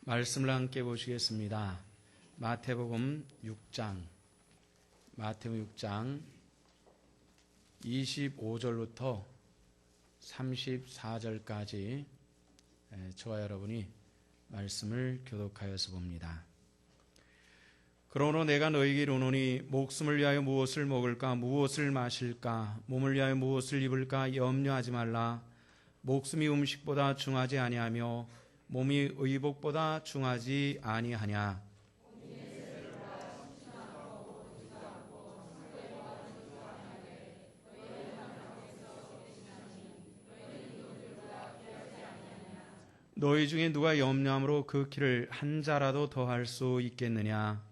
말씀을 함께 보시겠습니다. 마태복음 6장 25절부터 34절까지 저와 여러분이 말씀을 교독하여서 봅니다. 그러므로 내가 너희에게 이르노니 목숨을 위하여 무엇을 먹을까 무엇을 마실까 몸을 위하여 무엇을 입을까 염려하지 말라. 목숨이 음식보다 중하지 아니하며 몸이 의복보다 중하지 아니하냐. 너희 중에 누가 염려함으로 그 키를 한 자라도 더할 수 있겠느냐.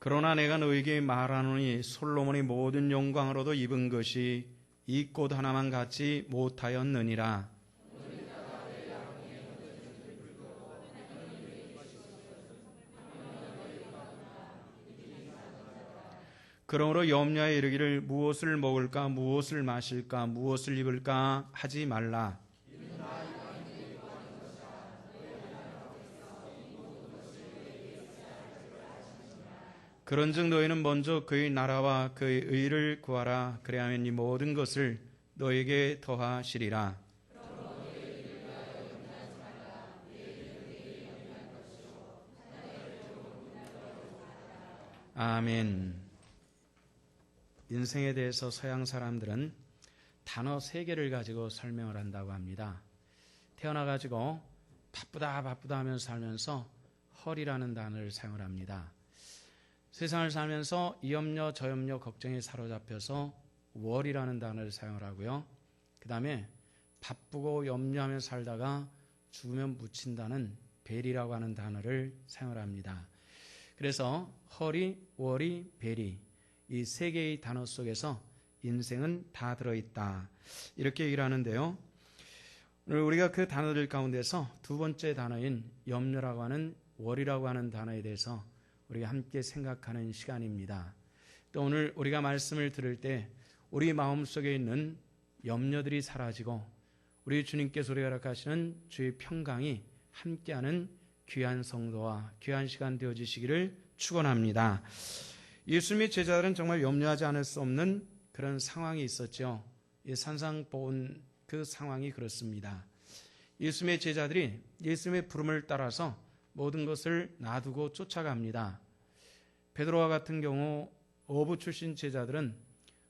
그러나 내가 너희에게 말하노니 솔로몬이 모든 영광으로도 입은 것이 이 꽃 하나만 갖지 못하였느니라. 그러므로 염려에 이르기를 무엇을 먹을까 무엇을 마실까 무엇을 입을까 하지 말라. 그런즉 너희는 먼저 그의 나라와 그의 의를 구하라. 그리하면 이 모든 것을 너에게 더하시리라. 아멘. 인생에 대해서 서양 사람들은 단어 3개를 가지고 설명을 한다고 합니다. 태어나가지고 바쁘다 하면서 살면서 헐이라는 단어를 사용을 합니다. 세상을 살면서 이 염려 저 염려 걱정에 사로잡혀서 월이라는 단어를 사용을 하고요. 그 다음에 바쁘고 염려하며 살다가 죽으면 묻힌다는 벨이라고 하는 단어를 사용을 합니다. 그래서 헐이, 월이, 벨이 이 3개의 단어 속에서 인생은 다 들어있다. 이렇게 얘기를 하는데요. 오늘 우리가 그 단어들 가운데서 두 번째 단어인 염려라고 하는 월이라고 하는 단어에 대해서 우리가 함께 생각하는 시간입니다. 또 오늘 우리가 말씀을 들을 때 우리 마음속에 있는 염려들이 사라지고 우리 주님께서 우리가 허락하시는 주의 평강이 함께하는 귀한 성도와 귀한 시간 되어지시기를 축원합니다. 예수님의 제자들은 정말 염려하지 않을 수 없는 그런 상황이 있었죠. 이 산상보온 그 상황이 그렇습니다. 예수님의 제자들이 예수님의 부름을 따라서 모든 것을 놔두고 쫓아갑니다. 베드로와 같은 경우 어부 출신 제자들은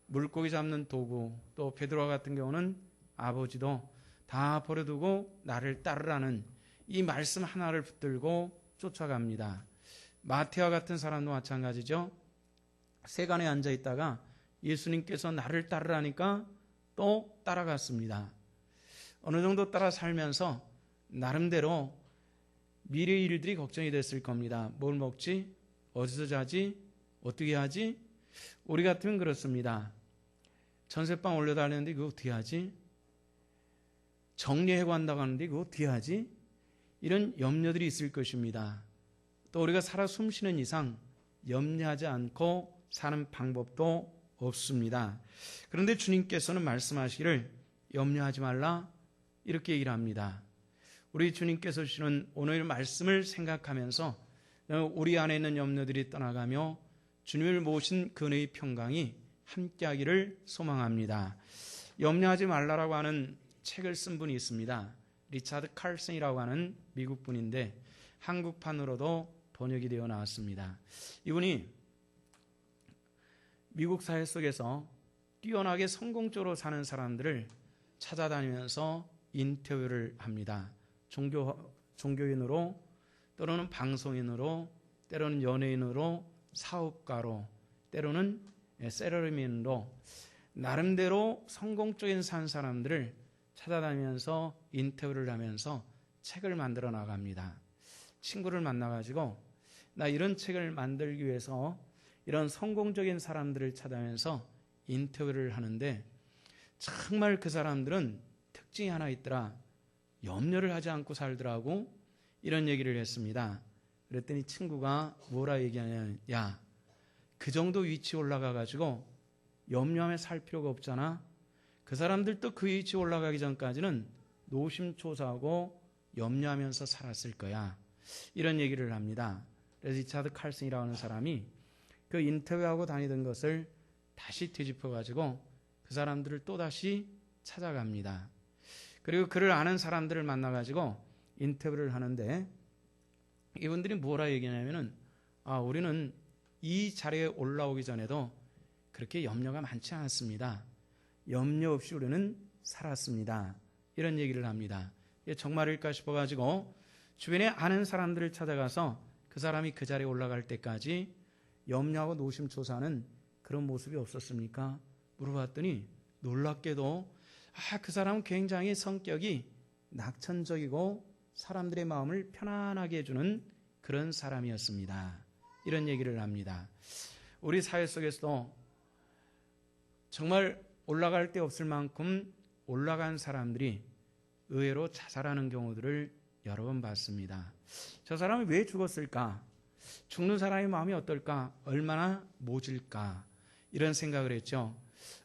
물고기 잡는 도구, 또 베드로와 같은 경우는 아버지도 다 버려두고 나를 따르라는 이 말씀 하나를 붙들고 쫓아갑니다. 마태와 같은 사람도 마찬가지죠. 세간에 앉아 있다가 예수님께서 나를 따르라니까 또 따라갔습니다. 어느 정도 따라 살면서 나름대로 미래의 일들이 걱정이 됐을 겁니다. 뭘 먹지? 어디서 자지? 어떻게 하지? 우리 같으면 그렇습니다. 전세방 올려달라는데 그거 어떻게 하지? 정리해고 한다고 하는데 그거 어떻게 하지? 이런 염려들이 있을 것입니다. 또 우리가 살아 숨쉬는 이상 염려하지 않고 사는 방법도 없습니다. 그런데 주님께서는 말씀하시기를 염려하지 말라 이렇게 얘기를 합니다. 우리 주님께서 주시는 오늘 말씀을 생각하면서 우리 안에 있는 염려들이 떠나가며 주님을 모신 그의 평강이 함께하기를 소망합니다. 염려하지 말라라고 하는 책을 쓴 분이 있습니다. 리차드 칼슨이라고 하는 미국 분인데 한국판으로도 번역이 되어 나왔습니다. 이분이 미국 사회 속에서 뛰어나게 성공적으로 사는 사람들을 찾아다니면서 인터뷰를 합니다. 종교인으로 때로는 방송인으로 때로는 연예인으로 사업가로 때로는 셀러리맨으로 나름대로 성공적인 산 사람들을 찾아다니면서 인터뷰를 하면서 책을 만들어 나갑니다. 친구를 만나가지고 나 이런 책을 만들기 위해서 이런 성공적인 사람들을 찾아가면서 인터뷰를 하는데 정말 그 사람들은 특징이 하나 있더라. 염려를 하지 않고 살더라고. 이런 얘기를 했습니다. 그랬더니 친구가 뭐라 얘기하냐. 야, 그 정도 위치 올라가가지고 염려하며 살 필요가 없잖아. 그 사람들도 그 위치에 올라가기 전까지는 노심초사하고 염려하면서 살았을 거야. 이런 얘기를 합니다. 그래서 리차드 칼슨이라고 하는 사람이 그 인터뷰하고 다니던 것을 다시 뒤집어가지고 그 사람들을 또다시 찾아갑니다. 그리고 그를 아는 사람들을 만나가지고 인터뷰를 하는데 이분들이 뭐라 얘기하냐면은 우리는 이 자리에 올라오기 전에도 그렇게 염려가 많지 않았습니다. 염려 없이 우리는 살았습니다. 이런 얘기를 합니다. 이게 정말일까 싶어가지고 주변에 아는 사람들을 찾아가서 그 사람이 그 자리에 올라갈 때까지 염려하고 노심초사하는 그런 모습이 없었습니까? 물어봤더니 놀랍게도 그 사람은 굉장히 성격이 낙천적이고 사람들의 마음을 편안하게 해주는 그런 사람이었습니다. 이런 얘기를 합니다. 우리 사회 속에서도 정말 올라갈 데 없을 만큼 올라간 사람들이 의외로 자살하는 경우들을 여러 번 봤습니다. 저 사람이 왜 죽었을까? 죽는 사람의 마음이 어떨까? 얼마나 모질까? 이런 생각을 했죠.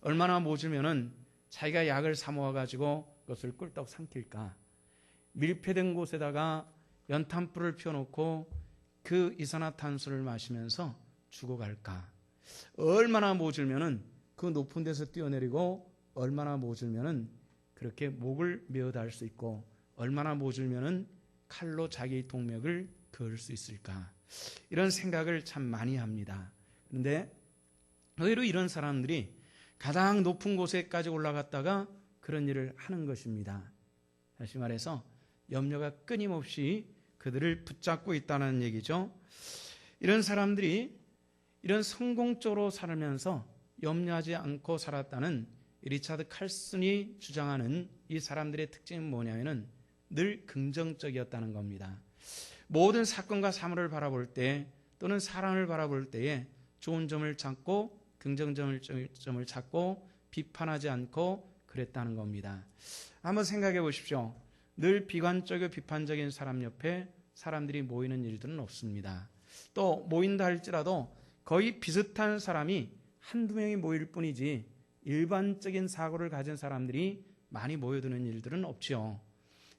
얼마나 모질면은 자기가 약을 사 모아가지고 그것을 꿀떡 삼킬까? 밀폐된 곳에다가 연탄불을 피워놓고 그 이산화탄소를 마시면서 죽어갈까? 얼마나 모질면은 그 높은 데서 뛰어내리고 얼마나 모질면은 그렇게 목을 메어달 수 있고 얼마나 모질면은 칼로 자기 동맥을 그을 수 있을까? 이런 생각을 참 많이 합니다. 그런데 의외로 이런 사람들이 가장 높은 곳에까지 올라갔다가 그런 일을 하는 것입니다. 다시 말해서 염려가 끊임없이 그들을 붙잡고 있다는 얘기죠. 이런 사람들이 이런 성공적으로 살면서 염려하지 않고 살았다는 리차드 칼슨이 주장하는 이 사람들의 특징은 뭐냐면은 늘 긍정적이었다는 겁니다. 모든 사건과 사물을 바라볼 때 또는 사람을 바라볼 때에 좋은 점을 찾고 긍정점을 찾고 비판하지 않고 그랬다는 겁니다. 한번 생각해 보십시오. 늘 비관적이고 비판적인 사람 옆에 사람들이 모이는 일들은 없습니다. 또 모인다 할지라도 거의 비슷한 사람이 한두 명이 모일 뿐이지 일반적인 사고를 가진 사람들이 많이 모여드는 일들은 없죠.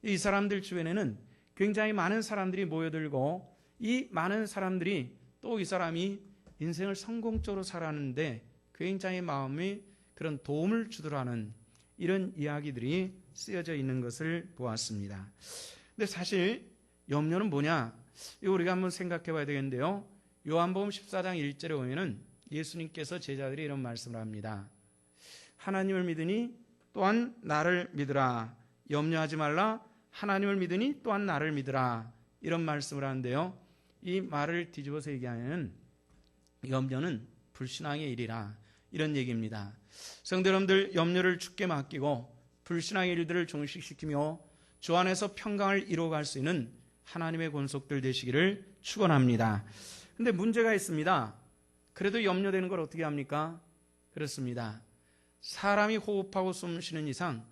이 사람들 주변에는 굉장히 많은 사람들이 모여들고 이 많은 사람들이 또 이 사람이 인생을 성공적으로 살았는데 굉장히 마음이 그런 도움을 주더라는 이런 이야기들이 쓰여져 있는 것을 보았습니다. 근데 사실 염려는 뭐냐? 이거 우리가 한번 생각해 봐야 되겠는데요. 요한복음 14장 1절에 보면은 예수님께서 제자들이 이런 말씀을 합니다. 하나님을 믿으니 또한 나를 믿으라. 염려하지 말라. 하나님을 믿으니 또한 나를 믿으라. 이런 말씀을 하는데요. 이 말을 뒤집어서 얘기하면 염려는 불신앙의 일이라 이런 얘기입니다. 성도 여러분들, 염려를 주께 맡기고 불신앙의 일들을 종식시키며 주 안에서 평강을 이루어갈 수 있는 하나님의 권속들 되시기를 축원합니다. 그런데 문제가 있습니다. 그래도 염려되는 걸 어떻게 합니까? 그렇습니다. 사람이 호흡하고 숨 쉬는 이상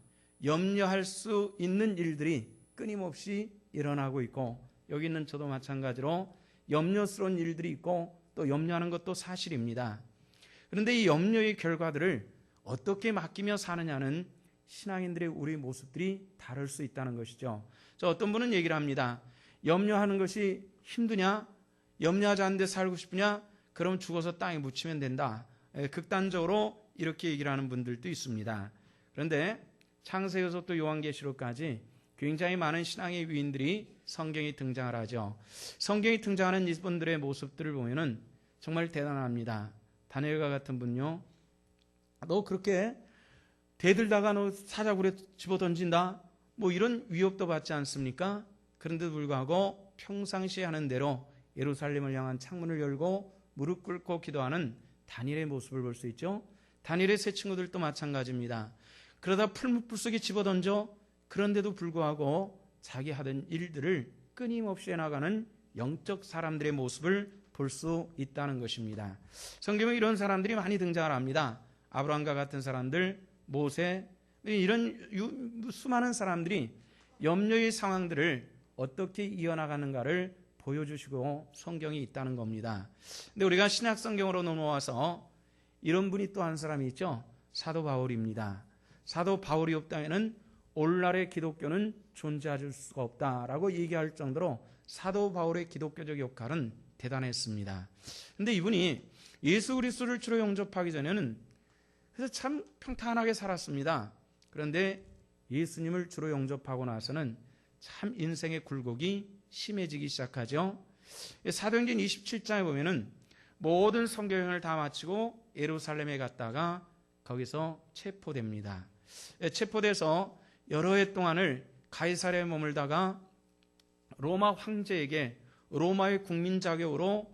염려할 수 있는 일들이 끊임없이 일어나고 있고 여기 있는 저도 마찬가지로 염려스러운 일들이 있고 또 염려하는 것도 사실입니다. 그런데 이 염려의 결과들을 어떻게 맡기며 사느냐는 신앙인들의 우리 모습들이 다를 수 있다는 것이죠. 어떤 분은 얘기를 합니다. 염려하는 것이 힘드냐? 염려하지 않는데 살고 싶으냐? 그럼 죽어서 땅에 묻히면 된다. 극단적으로 이렇게 얘기를 하는 분들도 있습니다. 그런데 창세기에서 또 요한계시록까지 굉장히 많은 신앙의 위인들이 성경에 등장을 하죠. 성경에 등장하는 이분들의 모습들을 보면은 정말 대단합니다. 다니엘과 같은 분요. 너 그렇게 대들다가 너 사자굴에 집어던진다? 뭐 이런 위협도 받지 않습니까? 그런데도 불구하고 평상시에 하는 대로 예루살렘을 향한 창문을 열고 무릎 꿇고 기도하는 다니엘의 모습을 볼 수 있죠. 다니엘의 세 친구들도 마찬가지입니다. 그러다 풀무불 속에 집어던져 그런데도 불구하고 자기 하던 일들을 끊임없이 해나가는 영적 사람들의 모습을 볼 수 있다는 것입니다. 성경에 이런 사람들이 많이 등장을 합니다. 아브라함과 같은 사람들, 모세, 이런 수많은 사람들이 염려의 상황들을 어떻게 이어나가는가를 보여주시고 성경이 있다는 겁니다. 근데 우리가 신약 성경으로 넘어와서 이런 분이 또 한 사람이 있죠. 사도 바울입니다. 사도 바울이 없다면은 오늘날의 기독교는 존재할 수가 없다라고 얘기할 정도로 사도 바울의 기독교적 역할은 대단했습니다. 그런데 이분이 예수 그리스도를 주로 영접하기 전에는 그래서 참 평탄하게 살았습니다. 그런데 예수님을 주로 영접하고 나서는 참 인생의 굴곡이 심해지기 시작하죠. 사도행전 27장에 보면은 모든 선교여행을 다 마치고 예루살렘에 갔다가 거기서 체포됩니다. 체포돼서 여러 해 동안을 가이사랴에 머물다가 로마 황제에게 로마의 국민 자격으로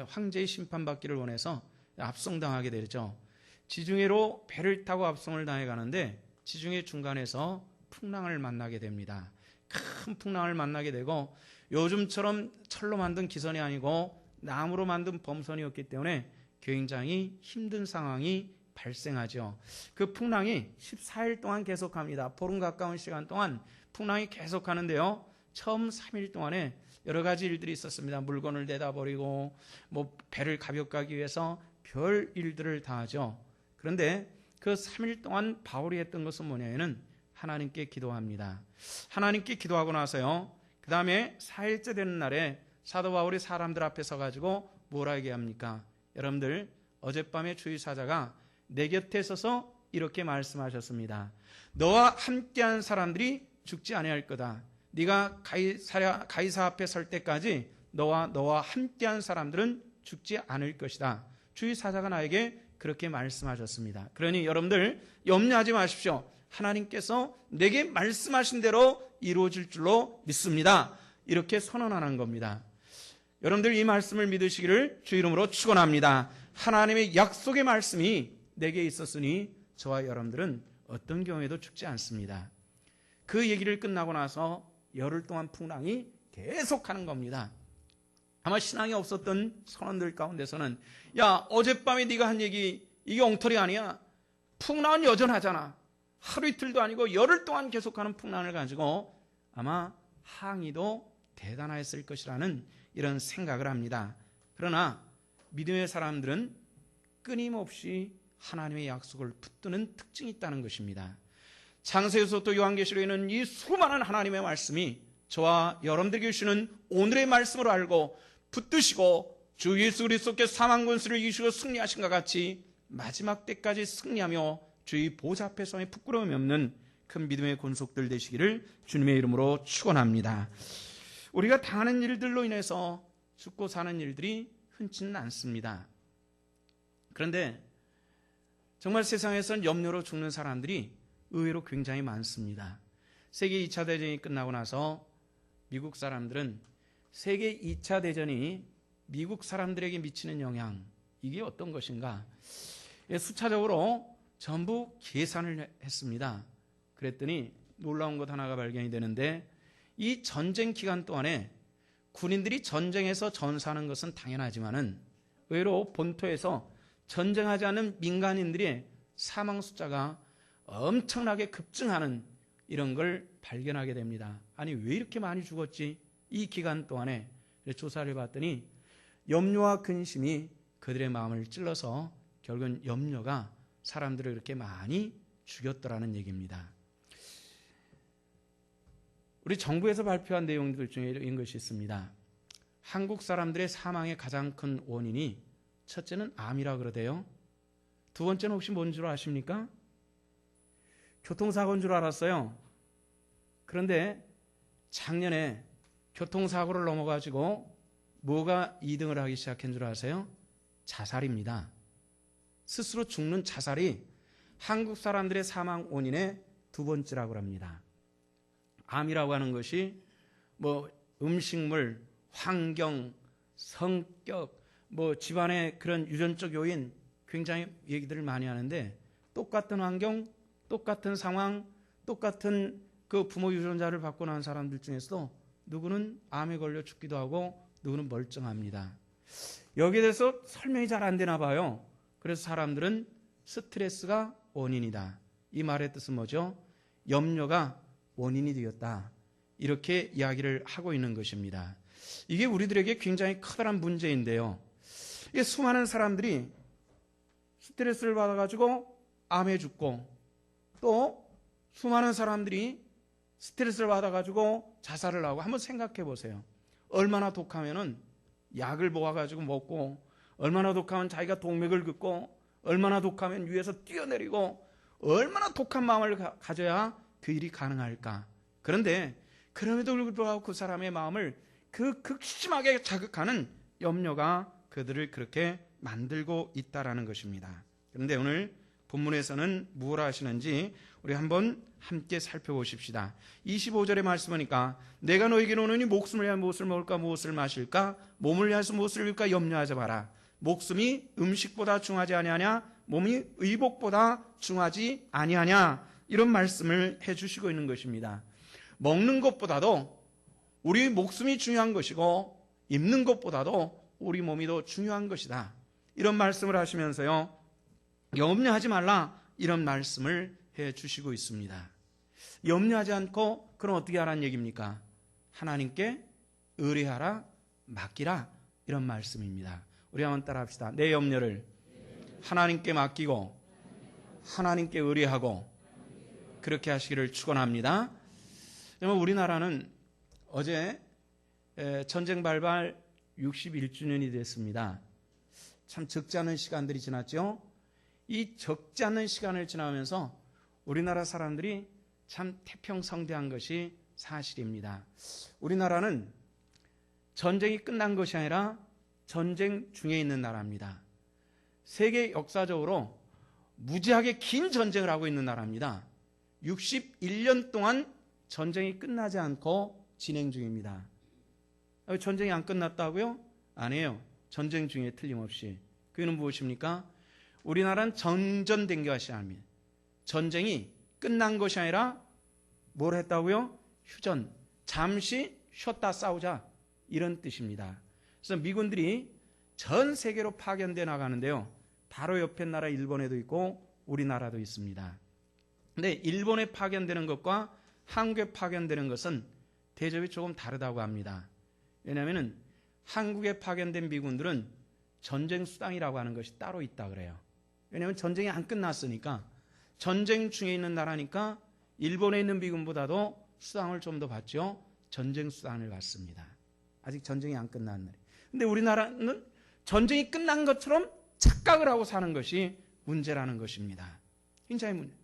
황제의 심판받기를 원해서 압송당하게 되죠. 지중해로 배를 타고 압송을 당해 가는데 지중해 중간에서 풍랑을 만나게 됩니다. 큰 풍랑을 만나게 되고 요즘처럼 철로 만든 기선이 아니고 나무로 만든 범선이었기 때문에 굉장히 힘든 상황이 발생하죠. 그 풍랑이 14일 동안 계속합니다. 보름 가까운 시간 동안 풍랑이 계속하는데요. 처음 3일 동안에 여러 가지 일들이 있었습니다. 물건을 내다 버리고 배를 가볍게 하기 위해서 별 일들을 다 하죠. 그런데 그 3일 동안 바울이 했던 것은 뭐냐면은 하나님께 기도합니다. 하나님께 기도하고 나서요. 그 다음에 4일째 되는 날에 사도 바울이 사람들 앞에 서가지고 뭐라 얘기합니까? 여러분들 어젯밤에 주의 사자가 내 곁에 서서 이렇게 말씀하셨습니다. 너와 함께한 사람들이 죽지 아니할 거다. 네가 가이사 앞에 설 때까지 너와 함께한 사람들은 죽지 않을 것이다. 주의 사자가 나에게 그렇게 말씀하셨습니다. 그러니 여러분들 염려하지 마십시오. 하나님께서 내게 말씀하신 대로 이루어질 줄로 믿습니다. 이렇게 선언하는 겁니다. 여러분들 이 말씀을 믿으시기를 주 이름으로 축원합니다. 하나님의 약속의 말씀이 내게 있었으니 저와 여러분들은 어떤 경우에도 죽지 않습니다. 그 얘기를 끝나고 나서 열흘 동안 풍랑이 계속하는 겁니다. 아마 신앙이 없었던 선원들 가운데서는 야 어젯밤에 네가 한 얘기 이게 엉터리 아니야? 풍랑은 여전하잖아. 하루 이틀도 아니고 열흘 동안 계속하는 풍랑을 가지고 아마 항의도 대단했을 것이라는 이런 생각을 합니다. 그러나 믿음의 사람들은 끊임없이 하나님의 약속을 붙드는 특징이 있다는 것입니다. 창세기에서 또 요한계시록에는 이 수많은 하나님의 말씀이 저와 여러분들에게 주시는 오늘의 말씀으로 알고 붙드시고 주 예수 그리스도께서 사망 권세를 이기시고 승리하신 것 같이 마지막 때까지 승리하며 주의 보좌 앞에서 부끄러움이 없는 큰 믿음의 권속들 되시기를 주님의 이름으로 축원합니다. 우리가 당하는 일들로 인해서 죽고 사는 일들이 흔치는 않습니다. 그런데 정말 세상에서는 염려로 죽는 사람들이 의외로 굉장히 많습니다. 세계 2차 대전이 끝나고 나서 미국 사람들은 세계 2차 대전이 미국 사람들에게 미치는 영향, 이게 어떤 것인가? 수차적으로 전부 계산을 했습니다. 그랬더니 놀라운 것 하나가 발견이 되는데 이 전쟁 기간 동안에 군인들이 전쟁에서 전사하는 것은 당연하지만은 의외로 본토에서 전쟁하지 않은 민간인들의 사망 숫자가 엄청나게 급증하는 이런 걸 발견하게 됩니다. 아니 왜 이렇게 많이 죽었지? 이 기간 동안에 조사를 해봤더니 염려와 근심이 그들의 마음을 찔러서 결국은 염려가 사람들을 이렇게 많이 죽였더라는 얘기입니다. 우리 정부에서 발표한 내용들 중에 이런 것이 있습니다. 한국 사람들의 사망의 가장 큰 원인이 첫째는 암이라 그러대요. 두 번째는 혹시 뭔 줄 아십니까? 교통사고인 줄 알았어요. 그런데 작년에 교통사고를 넘어가지고 뭐가 2등을 하기 시작한 줄 아세요? 자살입니다. 스스로 죽는 자살이 한국 사람들의 사망 원인의 두 번째라고 합니다. 암이라고 하는 것이 음식물, 환경, 성격, 집안의 그런 유전적 요인 굉장히 얘기들을 많이 하는데 똑같은 환경, 똑같은 상황, 똑같은 그 부모 유전자를 받고 난 사람들 중에서도 누구는 암에 걸려 죽기도 하고 누구는 멀쩡합니다. 여기에 대해서 설명이 잘 안 되나 봐요. 그래서 사람들은 스트레스가 원인이다. 이 말의 뜻은 뭐죠? 염려가 원인이 되었다. 이렇게 이야기를 하고 있는 것입니다. 이게 우리들에게 굉장히 커다란 문제인데요. 수많은 사람들이 스트레스를 받아가지고 암에 죽고, 또 수많은 사람들이 스트레스를 받아가지고 자살을 하고, 한번 생각해 보세요. 얼마나 독하면은 약을 모아가지고 먹고, 얼마나 독하면 자기가 동맥을 긋고, 얼마나 독하면 위에서 뛰어내리고, 얼마나 독한 마음을 가져야 그 일이 가능할까. 그런데 그럼에도 불구하고 그 사람의 마음을 그 극심하게 자극하는 염려가 그들을 그렇게 만들고 있다라는 것입니다. 그런데 오늘 본문에서는 무엇을 하시는지 우리 한번 함께 살펴보십시다. 25절의 말씀하니까 내가 너에게 오노니 목숨을 위하여 무엇을 먹을까 무엇을 마실까 몸을 위하여서 무엇을 입을까 염려하지 마라. 목숨이 음식보다 중하지 아니하냐 몸이 의복보다 중하지 아니하냐. 이런 말씀을 해주시고 있는 것입니다. 먹는 것보다도 우리 목숨이 중요한 것이고 입는 것보다도 우리 몸이 더 중요한 것이다. 이런 말씀을 하시면서요, 염려하지 말라 이런 말씀을 해주시고 있습니다. 염려하지 않고 그럼 어떻게 하라는 얘기입니까? 하나님께 의뢰하라, 맡기라, 이런 말씀입니다. 우리 한번 따라합시다. 내 염려를 하나님께 맡기고 하나님께 의뢰하고 그렇게 하시기를 축원합니다. 우리나라는 어제 전쟁 발발 61주년이 됐습니다. 참 적지 않은 시간들이 지났죠. 이 적지 않은 시간을 지나면서 우리나라 사람들이 참 태평성대한 것이 사실입니다. 우리나라는 전쟁이 끝난 것이 아니라 전쟁 중에 있는 나라입니다. 세계 역사적으로 무지하게 긴 전쟁을 하고 있는 나라입니다. 61년 동안 전쟁이 끝나지 않고 진행 중입니다. 전쟁이 안 끝났다고요? 아니에요. 전쟁 중에 틀림없이. 그게 무엇입니까? 우리나라는 정전된 것이 아닙니다. 전쟁이 끝난 것이 아니라 뭘 했다고요? 휴전. 잠시 쉬었다 싸우자. 이런 뜻입니다. 그래서 미군들이 전 세계로 파견돼 나가는데요. 바로 옆에 나라 일본에도 있고 우리나라도 있습니다. 근데 일본에 파견되는 것과 한국에 파견되는 것은 대접이 조금 다르다고 합니다. 왜냐하면 한국에 파견된 미군들은 전쟁 수당이라고 하는 것이 따로 있다 그래요. 왜냐하면 전쟁이 안 끝났으니까, 전쟁 중에 있는 나라니까 일본에 있는 미군보다도 수당을 좀 더 받죠. 전쟁 수당을 받습니다. 아직 전쟁이 안 끝난 날에. 근데 우리나라는 전쟁이 끝난 것처럼 착각을 하고 사는 것이 문제라는 것입니다. 굉장히 문제.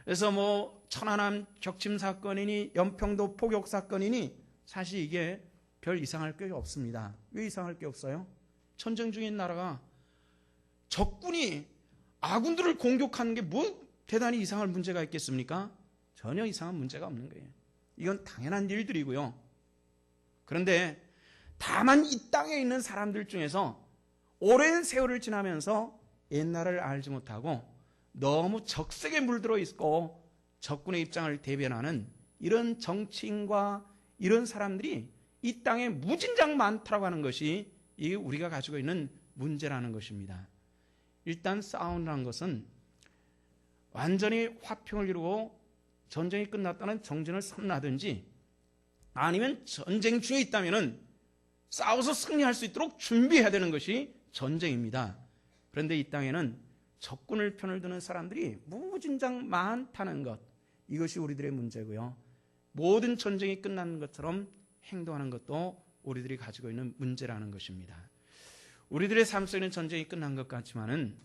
그래서 천안함 격침 사건이니 연평도 포격 사건이니 사실 이게 별 이상할 게 없습니다. 왜 이상할 게 없어요? 전쟁 중인 나라가 적군이 아군들을 공격하는 게 뭐 대단히 이상할 문제가 있겠습니까? 전혀 이상한 문제가 없는 거예요. 이건 당연한 일들이고요. 그런데 다만 이 땅에 있는 사람들 중에서 오랜 세월을 지나면서 옛날을 알지 못하고 너무 적색에 물들어 있고 적군의 입장을 대변하는 이런 정치인과 이런 사람들이 이 땅에 무진장 많다고 하는 것이 이게 우리가 가지고 있는 문제라는 것입니다. 일단 싸움이라는 것은 완전히 화평을 이루고 전쟁이 끝났다는 정전을 선언하든지 아니면 전쟁 중에 있다면 싸워서 승리할 수 있도록 준비해야 되는 것이 전쟁입니다. 그런데 이 땅에는 적군을 편을 드는 사람들이 무진장 많다는 것, 이것이 우리들의 문제고요. 모든 전쟁이 끝나는 것처럼 행동하는 것도 우리들이 가지고 있는 문제라는 것입니다. 우리들의 삶 속에는 전쟁이 끝난 것 같지만은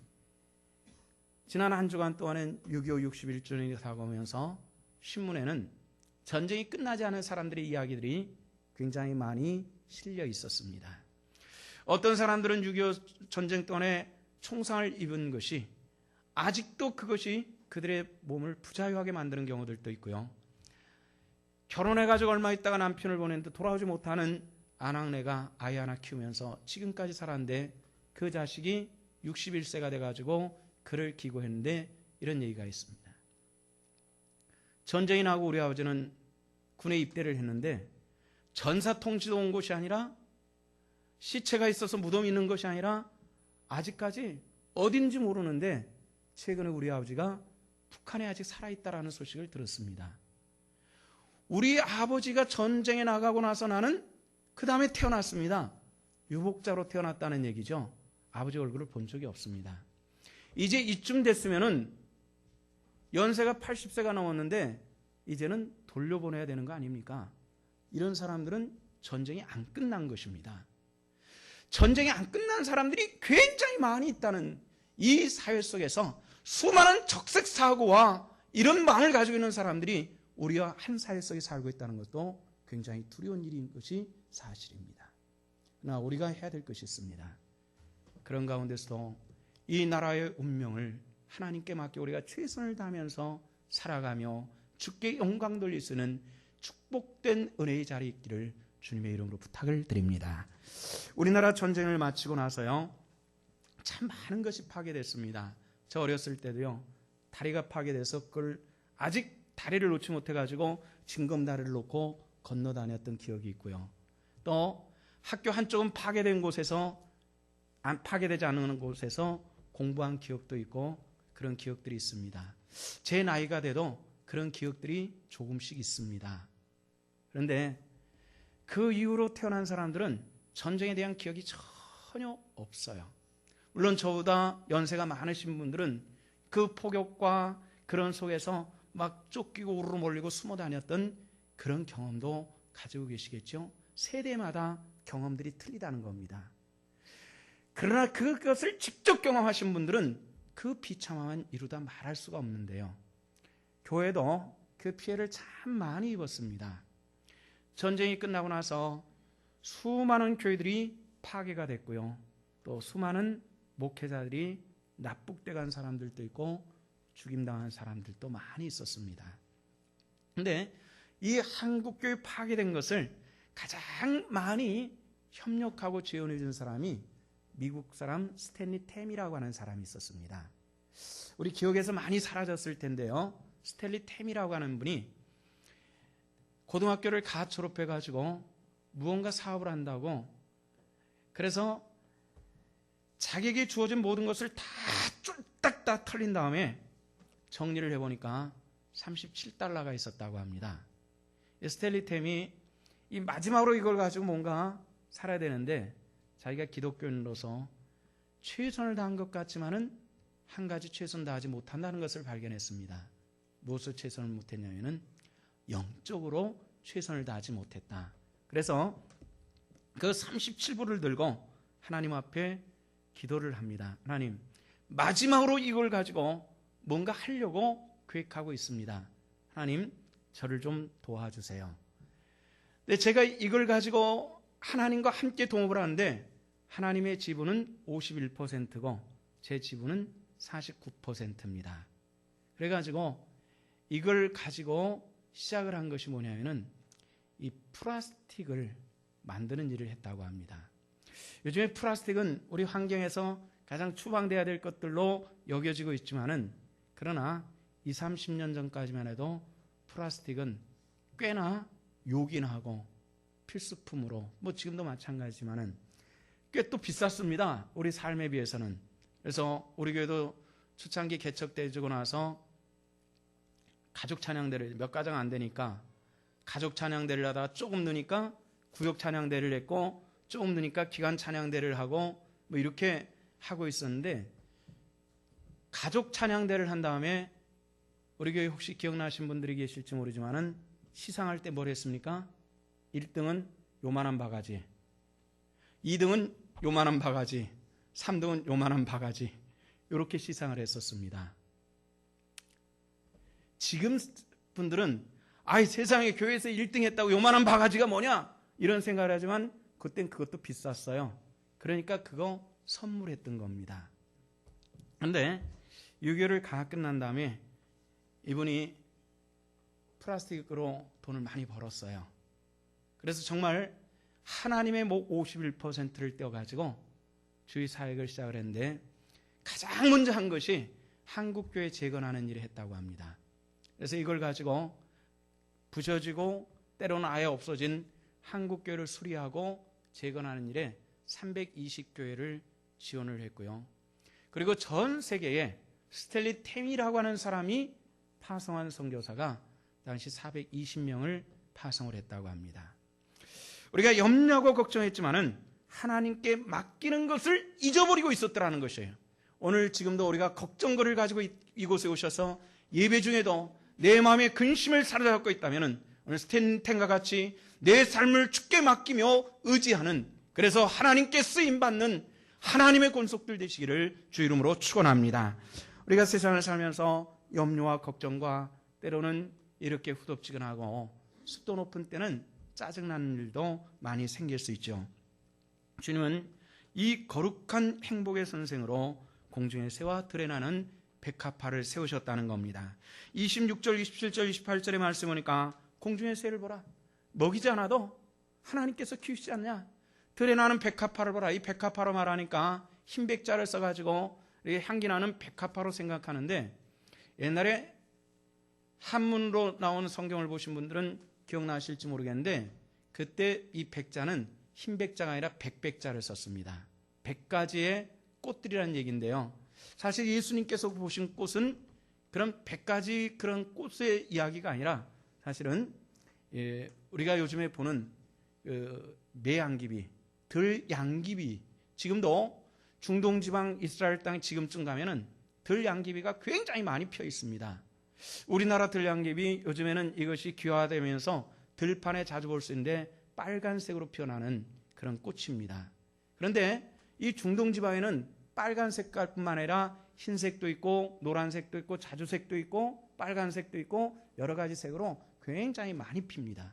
지난 한 주간 동안은 6.25 61주년이 다가오면서 신문에는 전쟁이 끝나지 않은 사람들의 이야기들이 굉장히 많이 실려 있었습니다. 어떤 사람들은 6.25 전쟁 동안에 총상을 입은 것이 아직도 그것이 그들의 몸을 부자유하게 만드는 경우들도 있고요. 결혼해가지고 얼마 있다가 남편을 보냈는데 돌아오지 못하는 아낙네가 아이 하나 키우면서 지금까지 살았는데 그 자식이 61세가 돼가지고 그를 기고했는데 이런 얘기가 있습니다. 전쟁이 나고 우리 아버지는 군에 입대를 했는데 전사통지도 온 곳이 아니라 시체가 있어서 무덤이 있는 것이 아니라 아직까지 어딘지 모르는데 최근에 우리 아버지가 북한에 아직 살아있다라는 소식을 들었습니다. 우리 아버지가 전쟁에 나가고 나서 나는 그 다음에 태어났습니다. 유복자로 태어났다는 얘기죠. 아버지 얼굴을 본 적이 없습니다. 이제 이쯤 됐으면은 연세가 80세가 넘었는데 이제는 돌려보내야 되는 거 아닙니까? 이런 사람들은 전쟁이 안 끝난 것입니다. 전쟁이 안 끝난 사람들이 굉장히 많이 있다는 이 사회 속에서 수많은 적색사고와 이런 마음을 가지고 있는 사람들이 우리와 한 사회 속에 살고 있다는 것도 굉장히 두려운 일인 것이 사실입니다. 그러나 우리가 해야 될 것이 있습니다. 그런 가운데서도 이 나라의 운명을 하나님께 맡겨 우리가 최선을 다하면서 살아가며 주께 영광 돌릴 수 있는 축복된 은혜의 자리에 있기를 주님의 이름으로 부탁을 드립니다. 우리나라 전쟁을 마치고 나서요, 참 많은 것이 파괴됐습니다. 저 어렸을 때도요, 다리가 파괴돼서 그걸 아직 다리를 놓지 못해가지고 징검다리를 놓고 건너 다녔던 기억이 있고요. 또 학교 한쪽은 파괴된 곳에서, 파괴되지 않는 곳에서 공부한 기억도 있고 그런 기억들이 있습니다. 제 나이가 돼도 그런 기억들이 조금씩 있습니다. 그런데 그 이후로 태어난 사람들은 전쟁에 대한 기억이 전혀 없어요. 물론 저보다 연세가 많으신 분들은 그 폭격과 그런 속에서 막 쫓기고 우르르 몰리고 숨어 다녔던 그런 경험도 가지고 계시겠죠. 세대마다 경험들이 틀리다는 겁니다. 그러나 그것을 직접 경험하신 분들은 그 비참함은 이루다 말할 수가 없는데요. 교회도 그 피해를 참 많이 입었습니다. 전쟁이 끝나고 나서 수많은 교회들이 파괴가 됐고요. 또 수많은 목회자들이 납북돼 간 사람들도 있고 죽임당한 사람들도 많이 있었습니다. 그런데 이 한국교회 파괴된 것을 가장 많이 협력하고 지원해 준 사람이 미국 사람 스탠리 템이라고 하는 사람이 있었습니다. 우리 기억에서 많이 사라졌을 텐데요. 스탠리 템이라고 하는 분이 고등학교를 갓 졸업해가지고 무언가 사업을 한다고, 그래서 자기에게 주어진 모든 것을 다 쫄딱 다 털린 다음에 정리를 해보니까 $37가 있었다고 합니다. 스탠리 템이 이 마지막으로 이걸 가지고 뭔가 살아야 되는데 자기가 기독교인으로서 최선을 다한 것 같지만은 한 가지 최선 다하지 못한다는 것을 발견했습니다. 무엇을 최선을 못했냐면은 영적으로 최선을 다하지 못했다. 그래서 그 37불을 들고 하나님 앞에 기도를 합니다. 하나님, 마지막으로 이걸 가지고 뭔가 하려고 계획하고 있습니다. 하나님, 저를 좀 도와주세요. 근데 제가 이걸 가지고 하나님과 함께 동업을 하는데 하나님의 지분은 51%고 제 지분은 49%입니다. 그래가지고 이걸 가지고 시작을 한 것이 뭐냐면은 이 플라스틱을 만드는 일을 했다고 합니다. 요즘에 플라스틱은 우리 환경에서 가장 추방돼야 될 것들로 여겨지고 있지만은, 그러나 20, 30년 전까지만 해도 플라스틱은 꽤나 요긴하고 필수품으로, 뭐 지금도 마찬가지지만은 꽤 또 비쌌습니다. 우리 삶에 비해서는. 그래서 우리 교회도 초창기 개척되고 나서 가족 찬양대를 몇 가정 안 되니까 가족 찬양대를 하다가 조금 느니까 구역 찬양대를 했고 조금 느니까 기간 찬양대를 하고 뭐 이렇게 하고 있었는데, 가족 찬양대를 한 다음에 우리 교회 혹시 기억나신 분들이 계실지 모르지만은 시상할 때 뭘 했습니까? 1등은 요만한 바가지, 2등은 요만한 바가지, 3등은 요만한 바가지, 이렇게 시상을 했었습니다. 지금 분들은 아이 세상에 교회에서 1등 했다고 요만한 바가지가 뭐냐 이런 생각을 하지만 그땐 그것도 비쌌어요. 그러니까 그거 선물했던 겁니다. 그런데 유교를 다 끝난 다음에 이분이 플라스틱으로 돈을 많이 벌었어요. 그래서 정말 하나님의 목 51%를 떼어가지고 주의 사역을 시작을 했는데 가장 먼저 한 것이 한국교회 재건하는 일을 했다고 합니다. 그래서 이걸 가지고 부셔지고 때로는 아예 없어진 한국교회를 수리하고 재건하는 일에 320교회를 지원을 했고요. 그리고 전 세계에 스탠리 템이라고 하는 사람이 파송한 선교사가 당시 420명을 파송을 했다고 합니다. 우리가 염려하고 걱정했지만은 하나님께 맡기는 것을 잊어버리고 있었더라는 것이에요. 오늘 지금도 우리가 걱정거리를 가지고 이곳에 오셔서 예배 중에도 내 마음에 근심을 사로잡고 있다면 오늘 스탠텐과 같이 내 삶을 주께 맡기며 의지하는, 그래서 하나님께 쓰임받는 하나님의 권속들 되시기를 주 이름으로 축원합니다. 우리가 세상을 살면서 염려와 걱정과 때로는 이렇게 후덥지근하고 습도 높은 때는 짜증나는 일도 많이 생길 수 있죠. 주님은 이 거룩한 행복의 선생으로 공중의 새와 들에 나는 백합화를 세우셨다는 겁니다. 26절, 27절, 28절의 말씀 보니까 공중의 새를 보라. 먹이지 않아도 하나님께서 키우시지 않냐. 들에 나는 백합화를 보라. 이 백합화로 말하니까 흰 백자를 써가지고 향기 나는 백합화로 생각하는데, 옛날에 한문으로 나온 성경을 보신 분들은 기억나실지 모르겠는데 그때 이 백자는 흰 백자가 아니라 백백자를 썼습니다. 100가지의 꽃들이라는 얘기인데요. 사실 예수님께서 보신 꽃은 그런 100가지 그런 꽃의 이야기가 아니라 사실은 우리가 요즘에 보는 매양귀비, 들양귀비, 지금도 중동지방 이스라엘 땅 지금쯤 가면은 들양귀비가 굉장히 많이 펴 있습니다. 우리나라 들양귀비 요즘에는 이것이 귀화되면서 들판에 자주 볼 수 있는데 빨간색으로 피어나는 그런 꽃입니다. 그런데 이 중동지방에는 빨간 색깔뿐만 아니라 흰색도 있고 노란색도 있고 자주색도 있고 빨간색도 있고 여러 가지 색으로 굉장히 많이 핍니다.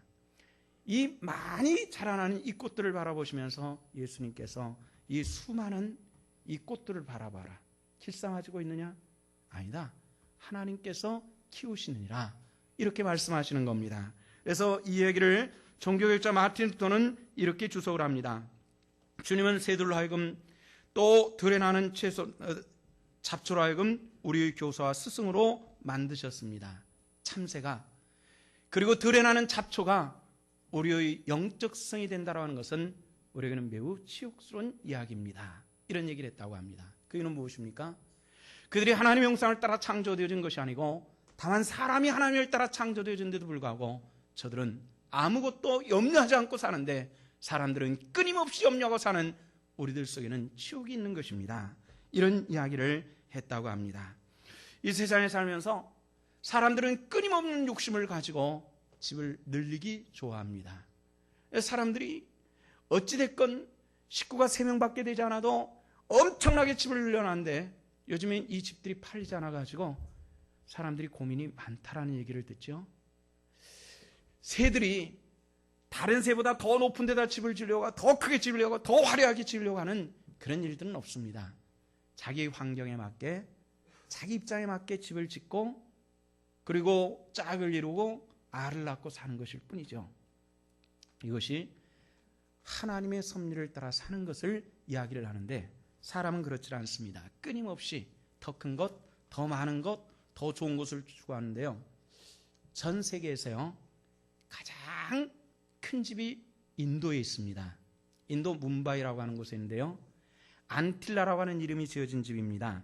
이 많이 자라나는 이 꽃들을 바라보시면서 예수님께서 이 수많은 이 꽃들을 바라봐라. 길쌈아지고 있느냐? 아니다. 하나님께서 키우시느니라. 이렇게 말씀하시는 겁니다. 그래서 이 얘기를 종교개혁자 마틴 루터는 이렇게 주석을 합니다. 주님은 새들로 하여금 또 들에 나는 잡초로 하여금 우리의 교사와 스승으로 만드셨습니다. 참새가. 그리고 들에 나는 잡초가 우리의 영적 스승이 된다고 하는 것은 우리에게는 매우 치욕스러운 이야기입니다. 이런 얘기를 했다고 합니다. 그 이유는 무엇입니까? 그들이 하나님의 형상을 따라 창조되어진 것이 아니고 다만 사람이 하나님을 따라 창조되어진데도 불구하고 저들은 아무것도 염려하지 않고 사는데 사람들은 끊임없이 염려하고 사는 우리들 속에는 치욕이 있는 것입니다. 이런 이야기를 했다고 합니다. 이 세상에 살면서 사람들은 끊임없는 욕심을 가지고 집을 늘리기 좋아합니다. 사람들이 어찌됐건 식구가 3명밖에 되지 않아도 엄청나게 집을 늘려놨는데 요즘엔 이 집들이 팔리지 않아가지고 사람들이 고민이 많다라는 얘기를 듣죠. 새들이 다른 새보다 더 높은 데다 집을 지으려고 하고 더 크게 지으려고 하고 더 화려하게 지으려고 하는 그런 일들은 없습니다. 자기 환경에 맞게 자기 입장에 맞게 집을 짓고 그리고 짝을 이루고 알을 낳고 사는 것일 뿐이죠. 이것이 하나님의 섭리를 따라 사는 것을 이야기를 하는데 사람은 그렇지 않습니다. 끊임없이 더 큰 것, 더 많은 것, 더 좋은 것을 추구하는데요. 전 세계에서요 가장 큰 집이 인도에 있습니다. 인도 뭄바이라고 하는 곳에 있는데요. 안틸라라고 하는 이름이 지어진 집입니다.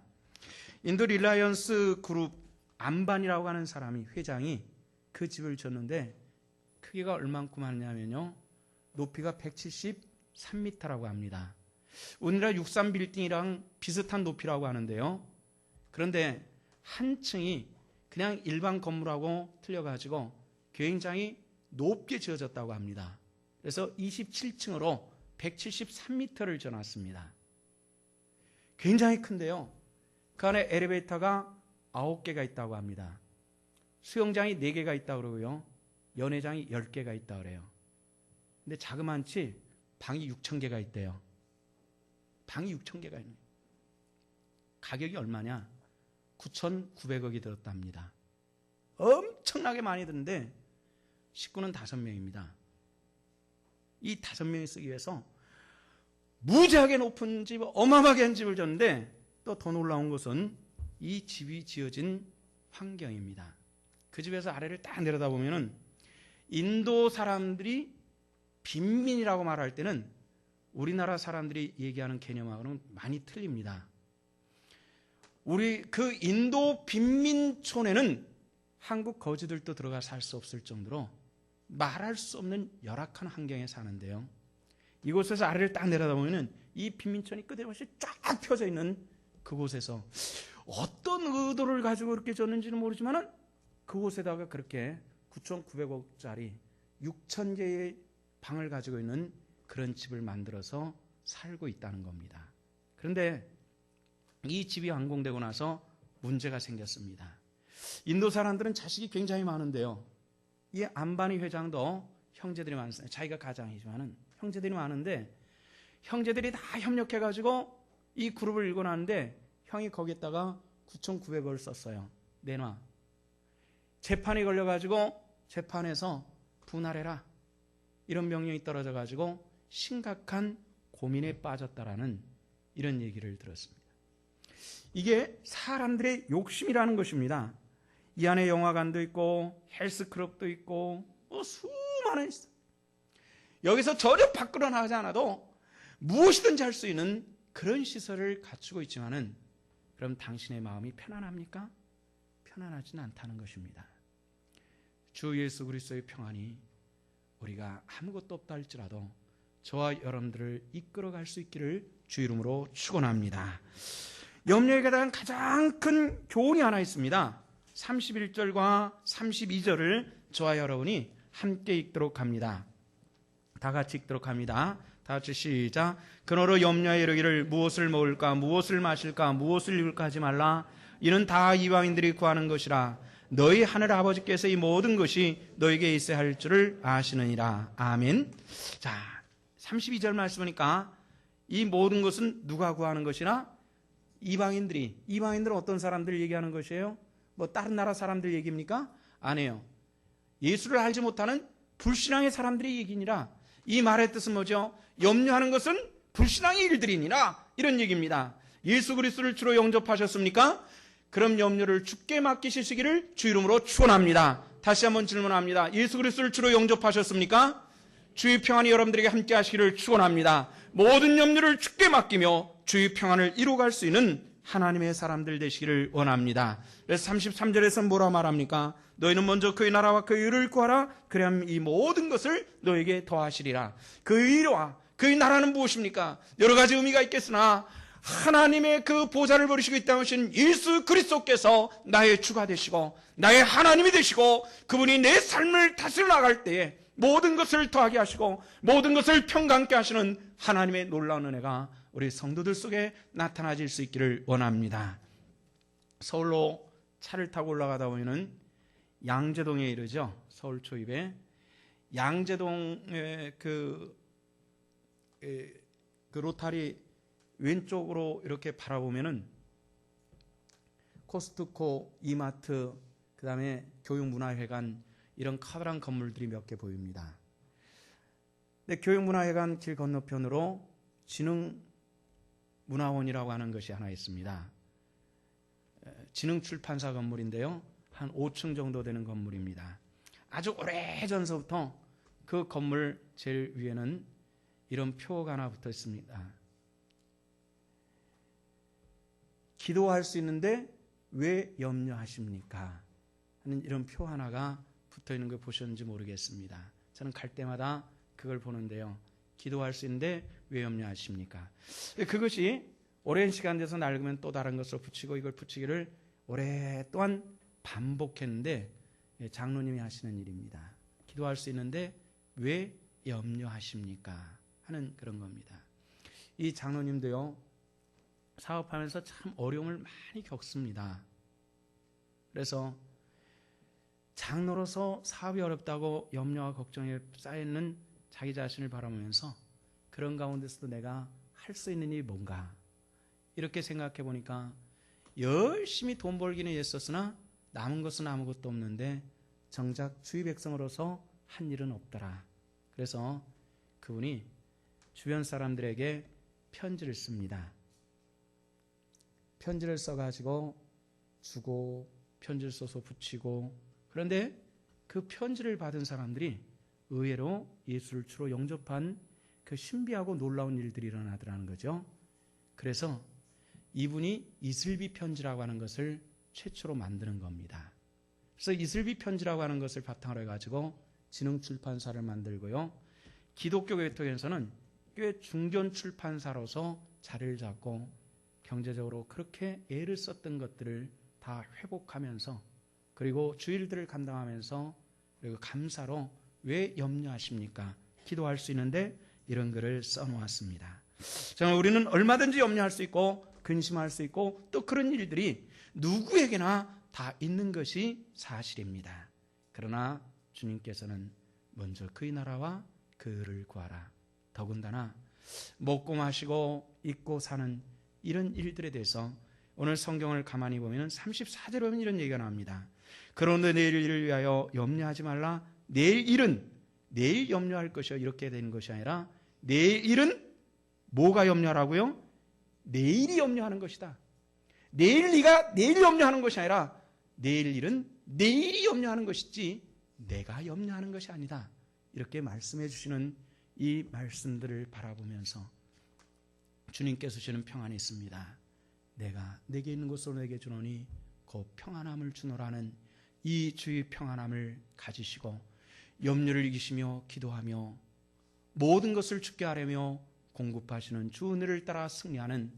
인도 릴라이언스 그룹 안반이라고 하는 사람이 회장이 그 집을 졌는데 크기가 얼만큼 하냐면요. 높이가 173m라고 합니다. 우리나라 63빌딩이랑 비슷한 높이라고 하는데요. 그런데 한 층이 그냥 일반 건물하고 틀려가지고 굉장히 높게 지어졌다고 합니다. 그래서 27층으로 173m를 지어놨습니다. 굉장히 큰데요. 그 안에 엘리베이터가 9개가 있다고 합니다. 수영장이 4개가 있다고 그러고요. 연회장이 10개가 있다고 그래요. 근데 자그만치 방이 6,000개가 있대요. 방이 6,000개가 있네요. 가격이 얼마냐? 9,900억이 들었답니다. 엄청나게 많이 드는데 식구는 5명입니다. 이 5명이 쓰기 위해서 무지하게 높은 집, 어마어마하게 한 집을 졌는데 또 더 놀라운 것은 이 집이 지어진 환경입니다. 그 집에서 아래를 딱 내려다보면은 인도 사람들이 빈민이라고 말할 때는 우리나라 사람들이 얘기하는 개념하고는 많이 틀립니다. 우리 그 인도 빈민촌에는 한국 거지들도 들어가 살 수 없을 정도로 말할 수 없는 열악한 환경에 사는데요. 이곳에서 아래를 딱 내려다보면 이 빈민촌이 끝에 없이 쫙 펴져 있는 그곳에서 어떤 의도를 가지고 그렇게 줬는지는 모르지만 그곳에다가 그렇게 9,900억짜리 6,000개의 방을 가지고 있는 그런 집을 만들어서 살고 있다는 겁니다. 그런데 이 집이 완공되고 나서 문제가 생겼습니다. 인도 사람들은 자식이 굉장히 많은데요. 이 안바니 회장도 형제들이 많습니다. 자기가 가장이지만 형제들이 많은데 형제들이 다 협력해가지고 이 그룹을 일궈놨는데 형이 거기에다가 9,900억을 썼어요. 내놔. 재판이 걸려가지고 재판에서 분할해라. 이런 명령이 떨어져가지고 심각한 고민에 빠졌다라는 이런 얘기를 들었습니다. 이게 사람들의 욕심이라는 것입니다. 이 안에 영화관도 있고 헬스클럽도 있고 수많은 있어요. 여기서 전혀 밖으로 나가지 않아도 무엇이든지 할 수 있는 그런 시설을 갖추고 있지만은 그럼 당신의 마음이 편안합니까? 편안하지는 않다는 것입니다. 주 예수 그리스도의 평안이 우리가 아무것도 없다 할지라도 저와 여러분들을 이끌어갈 수 있기를 주 이름으로 축원합니다. 염려에 대한 가장 큰 교훈이 하나 있습니다. 31절과 32절을 저와 여러분이 함께 읽도록 합니다. 다 같이 읽도록 합니다. 다 같이 시작. 그러므로 염려에 이르기를 무엇을 먹을까 무엇을 마실까 무엇을 입을까 하지 말라. 이는 다 이방인들이 구하는 것이라. 너희 하늘 아버지께서 이 모든 것이 너에게 있어야 할 줄을 아시느니라. 아멘. 자, 32절 말씀 보니까 이 모든 것은 누가 구하는 것이나 이방인들이. 이방인들은 어떤 사람들 얘기하는 것이에요? 뭐 다른 나라 사람들 얘기입니까? 아니에요. 예수를 알지 못하는 불신앙의 사람들의 얘기니라. 이 말의 뜻은 뭐죠? 염려하는 것은 불신앙의 일들이니라. 이런 얘기입니다. 예수 그리스도를 주로 영접하셨습니까? 그럼 염려를 주께 맡기시기를 주 이름으로 축원합니다. 다시 한번 질문합니다. 예수 그리스도를 주로 영접하셨습니까? 주의 평안이 여러분들에게 함께 하시기를 축원합니다. 모든 염려를 주께 맡기며 주의 평안을 이루어갈 수 있는 하나님의 사람들 되시기를 원합니다. 그래서 33절에서 뭐라 말합니까? 너희는 먼저 그의 나라와 그의 의를 구하라. 그래야만 이 모든 것을 너에게 더하시리라. 그의 의와 그의 나라는 무엇입니까? 여러 가지 의미가 있겠으나 하나님의 그 보좌를 버리시고 이 땅에 오신 예수 그리스도께서 나의 주가 되시고 나의 하나님이 되시고 그분이 내 삶을 다스려 나갈 때에 모든 것을 더하게 하시고 모든 것을 평강케 하시는 하나님의 놀라운 은혜가 우리 성도들 속에 나타나질 수 있기를 원합니다. 서울로 차를 타고 올라가다 보면은 양재동에 이르죠. 서울 초입에 양재동의 그 로타리 왼쪽으로 이렇게 바라보면은 코스트코, 이마트, 그 다음에 교육문화회관 이런 커다란 건물들이 몇 개 보입니다. 근데 교육문화회관 길 건너편으로 진흥문화원이라고 하는 것이 하나 있습니다. 진흥출판사 건물인데요. 한 5층 정도 되는 건물입니다. 아주 오래전서부터 그 건물 제일 위에는 이런 표가 하나 붙어 있습니다. 기도할 수 있는데 왜 염려하십니까? 하는 이런 표 하나가 붙어 있는 걸 보셨는지 모르겠습니다. 저는 갈 때마다 그걸 보는데요. 기도할 수 있는데 왜 염려하십니까? 그것이 오랜 시간 돼서 낡으면 또 다른 것을 붙이고 이걸 붙이기를 오랫동안 반복했는데 장로님이 하시는 일입니다. 기도할 수 있는데 왜 염려하십니까? 하는 그런 겁니다. 이 장로님도요. 사업하면서 참 어려움을 많이 겪습니다. 그래서 장로로서 사업이 어렵다고 염려와 걱정에 쌓여있는 자기 자신을 바라보면서 그런 가운데서도 내가 할 수 있는 일이 뭔가 이렇게 생각해 보니까 열심히 돈 벌기는 애썼으나 남은 것은 아무것도 없는데 정작 주의 백성으로서 한 일은 없더라. 그래서 그분이 주변 사람들에게 편지를 씁니다. 편지를 써가지고 주고 편지를 써서 붙이고 그런데 그 편지를 받은 사람들이 의외로 예수를 주로 영접한 그 신비하고 놀라운 일들이 일어나더라는 거죠. 그래서 이분이 이슬비 편지라고 하는 것을 최초로 만드는 겁니다. 그래서 이슬비 편지라고 하는 것을 바탕으로 해가지고 진흥출판사를 만들고요. 기독교 계통에서는 꽤 중견 출판사로서 자리를 잡고 경제적으로 그렇게 애를 썼던 것들을 다 회복하면서 그리고 주일들을 감당하면서 그리고 감사로 왜 염려하십니까? 기도할 수 있는데 이런 글을 써놓았습니다. 정말 우리는 얼마든지 염려할 수 있고 근심할 수 있고 또 그런 일들이 누구에게나 다 있는 것이 사실입니다. 그러나 주님께서는 먼저 그의 나라와 그를 구하라. 더군다나 먹고 마시고 입고 사는 이런 일들에 대해서 오늘 성경을 가만히 보면 34절에 보면 이런 얘기가 나옵니다. 그런데 내일 일을 위하여 염려하지 말라. 내일 일은 내일 염려할 것이요 이렇게 되는 것이 아니라 내일 일은 뭐가 염려하라고요? 내일이 염려하는 것이다. 내일 네가 내일 염려하는 것이 아니라 내일 일은 내일이 염려하는 것이지 내가 염려하는 것이 아니다. 이렇게 말씀해 주시는 이 말씀들을 바라보면서 주님께서 주시는 평안이 있습니다. 내가 내게 있는 것으로 내게 주노니 곧 평안함을 주노라는 이 주의 평안함을 가지시고 염려를 이기시며 기도하며 모든 것을 주께 아뢰며 공급하시는 주 은혜를 따라 승리하는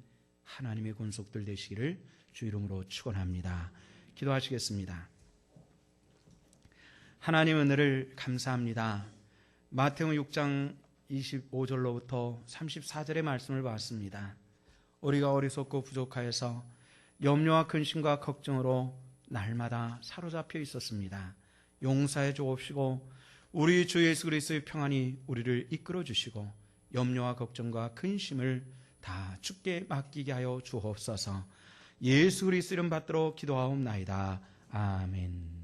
하나님의 권속들 되시기를 주 이름으로 축원합니다. 기도하시겠습니다. 하나님 은혜를 감사합니다. 마태복음 6장 25절로부터 34절의 말씀을 봤습니다. 우리가 어리석고 부족하여서 염려와 근심과 걱정으로 날마다 사로잡혀 있었습니다. 용서해 주옵시고 우리 주 예수 그리스도의 평안이 우리를 이끌어 주시고 염려와 걱정과 근심을 다 주께 맡기게 하여 주옵소서. 예수 그리스도 이름 받들어 기도하옵나이다. 아멘.